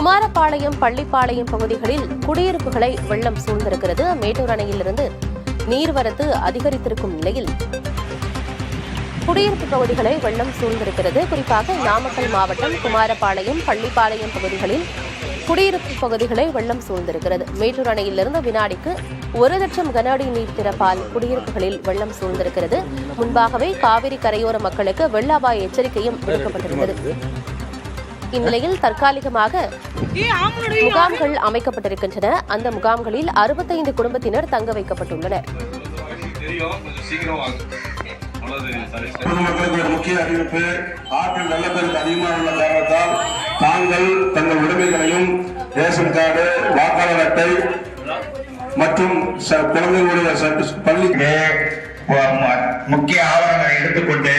குமாரபாளையம், பள்ளிப்பாளையம் பகுதிகளில் குடியிருப்புகளை வெள்ளம் சூழ்ந்திருக்கிறது. மேட்டூர் அணையிலிருந்து நீர்வரத்து அதிகரித்திருக்கும் நிலையில் குடியிருப்பு பகுதிகளை வெள்ளம் சூழ்ந்திருக்கிறது. குறிப்பாக நாமக்கல் மாவட்டம் குமாரபாளையம், பள்ளிப்பாளையம் பகுதிகளில் குடியிருப்பு பகுதிகளை வெள்ளம் சூழ்ந்திருக்கிறது. மேட்டூர் அணையிலிருந்து வினாடிக்கு 1,00,000 கன அடி நீர் திறப்பால் குடியிருப்புகளில் வெள்ளம் சூழ்ந்திருக்கிறது. முன்பாகவே காவிரி கரையோர மக்களுக்கு வெள்ள அபாய எச்சரிக்கையும் விடுக்கப்பட்டிருந்தது. இந்நிலையில் தற்காலிகமாக முகாம்கள் அமைக்கப்பட்டிருக்கின்றன. அந்த முகாம்களில் 65 குடும்பத்தினர் தங்க வைக்கப்பட்டுள்ளனர். பொதுமக்களுக்கு முக்கிய அறிவிப்பு: ஆற்றில் வெள்ளப்பெருக்கு அதிகமாக உள்ள காரணத்தால் தாங்கள் தங்கள் உடைமைகளையும் ரேஷன் கார்டு, வாக்காளர் அட்டை மற்றும் குழந்தைகளுடைய பள்ளி முக்கிய ஆவணங்களை எடுத்துக்கொண்டு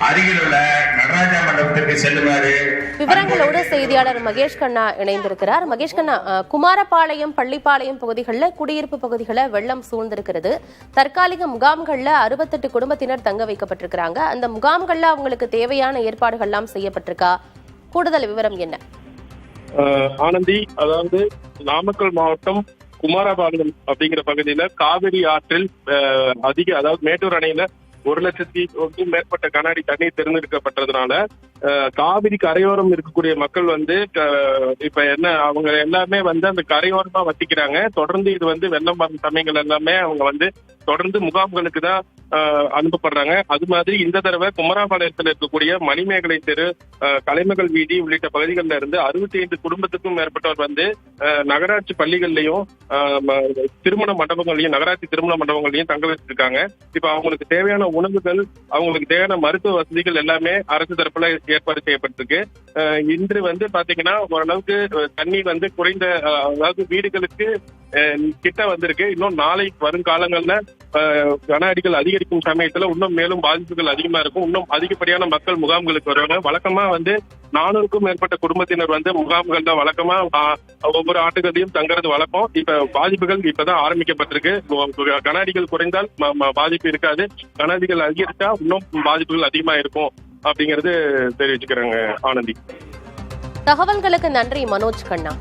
அருகில் உள்ள நடராஜா மண்டபத்திற்கு செல்லுமாறு. விவரங்களோடு செய்தியாளர் மகேஷ் கண்ணா இணைந்திருக்கிறார். மகேஷ் கண்ணா, குமாரபாளையம், பள்ளிப்பாளையம் பகுதிகளில் குடியிருப்பு பகுதிகளை வெள்ளம் சூழ்ந்திருக்கிறது. தற்காலிக முகாம்கள்ல 68 குடும்பத்தினர் தங்க வைக்கப்பட்டிருக்கிறாங்க. அந்த முகாம்கள்ல அவங்களுக்கு தேவையான ஏற்பாடுகள்லாம் செய்யப்பட்டிருக்கா? கூடுதல் விவரம் என்ன? ஆனந்தி, அதாவது நாமக்கல் மாவட்டம் குமாரபாளையம் அப்படிங்கிற பகுதியில காவிரி ஆற்றில் அதாவது மேட்டூர் அணையில 1,00,000 மேற்பட்ட கன அடி தண்ணீர் திறந்தெடுக்கப்பட்டதுனால காவிரி கரையோரம் இருக்கக்கூடிய மக்கள் இப்ப என்ன அவங்க எல்லாமே அந்த கரையோரமா வசிக்கிறாங்க. தொடர்ந்து இது வெள்ளம் வரும் சமயங்கள் எல்லாமே அவங்க தொடர்ந்து முகாம்களுக்கு தான் அனுப்பப்படுறாங்க. அது மாதிரி இந்த தடவை குமாரபாளையத்தில் இருக்கக்கூடிய மணிமேகலை தெரு, கலைமகள் வீதி உள்ளிட்ட பகுதிகளில் இருந்து 65 குடும்பத்துக்கும் மேற்பட்டவர் நகராட்சி பள்ளிகள்லயும் திருமண மண்டபங்களையும் நகராட்சி திருமண மண்டபங்களையும் தங்க வச்சிருக்காங்க. இப்ப அவங்களுக்கு தேவையான உணவுகள், அவங்களுக்கு தேவையான மருத்துவ வசதிகள் எல்லாமே அரசு தரப்புல ஏற்பாடு செய்யப்பட்டிருக்கு. இன்று பாத்தீங்கன்னா ஓரளவுக்கு தண்ணீர் குறைந்த, அதாவது வீடுகளுக்கு கிட்ட வந்திருக்கு. இன்னும் நாளை வருங்காலங்கள்ல கன அடிகள் அதிகரிக்கும் சமயத்துல இன்னும் மேலும் பாதிப்புகள் அதிகமா இருக்கும். இன்னும் அதிகப்படியான மக்கள் முகாம்களுக்கு வருவாங்க. வழக்கமா 400க்கும் மேற்பட்ட குடும்பத்தினர் முகாம்கள்ல வழக்கமா ஒவ்வொரு ஆட்டுகளையும் தங்குறது வழக்கம். இப்ப பாதிப்புகள் இப்பதான் ஆரம்பிக்கப்பட்டிருக்கு. கன அடிகள் குறைந்தால் பாதிப்பு இருக்காது, கன அடிகள் அதிகரிச்சா இன்னும் பாதிப்புகள் அதிகமா இருக்கும் அப்படிங்கிறது தெரிவிச்சுக்கிறாங்க. ஆனந்தி, தகவல்களுக்கு நன்றி மனோஜ் கண்ணா.